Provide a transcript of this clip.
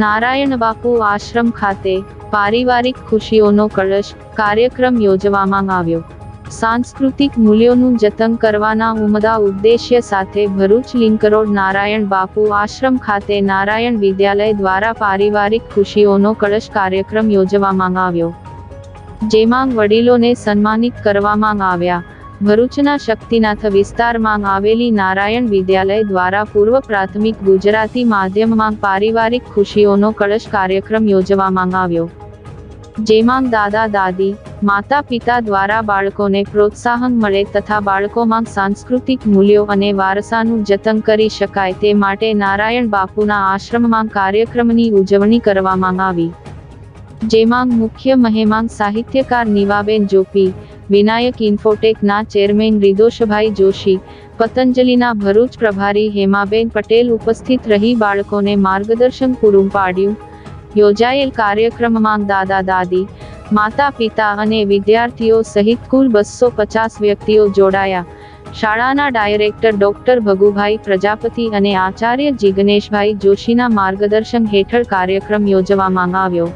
નારાયણ બાપુ આશ્રમ ખાતે પારિવારિક ખુશીઓનો કળશ કાર્યક્રમ યોજવામાં આવ્યો। सांस्कृतिक मूल्यों जतन करवाना उमदा उद्देश्य साथे भरूच लिंक रोड नारायण बापू आश्रम खाते नारायण विद्यालय द्वारा पारिवारिक खुशीओनो कलश कार्यक्रम योजवामां आव्यो, जेमां वडीलोने सन्मानित करवामां आव्या। भरूचना शक्तिनाथ विस्तारमां आवेली नारायण विद्यालय द्वारा पूर्व प्राथमिक गुजराती माध्यममां पारिवारिक खुशीओनो कलश कार्यक्रम योजवामां आव्यो, जेमां दादा दादी माता पिता द्वारा बाळकोने प्रोत्साहन मळे तथा बाळकोमां सांस्कृतिक मूल्यों अने वारसानुं जतन करी शकाय ते माटे नारायण बापूना आश्रममां कार्यक्रमनी उजवणी करवामां आवी, जेमां मुख्य महेमां साहित्यकार नीवाबेन जोपी, विनायक इन्फोटेकना चेरमेन रिदोषभाई जोशी, पतंजलिना भरूच प्रभारी हेमाबेन पटेल उपस्थित रही बाळकोने मार्गदर्शन पूरुं पाड्युं। योजायेल कार्यक्रममां दादा दादी माता पिता अने विद्यार्थीओ सहित कुल 250 व्यक्तिओ जोड़ाया। शाळाना डायरेक्टर डॉक्टर भगुभाई प्रजापति अने आचार्य जिग्नेशभाई जोशीना मार्गदर्शन हेठळ कार्यक्रम योजवामां आव्यो।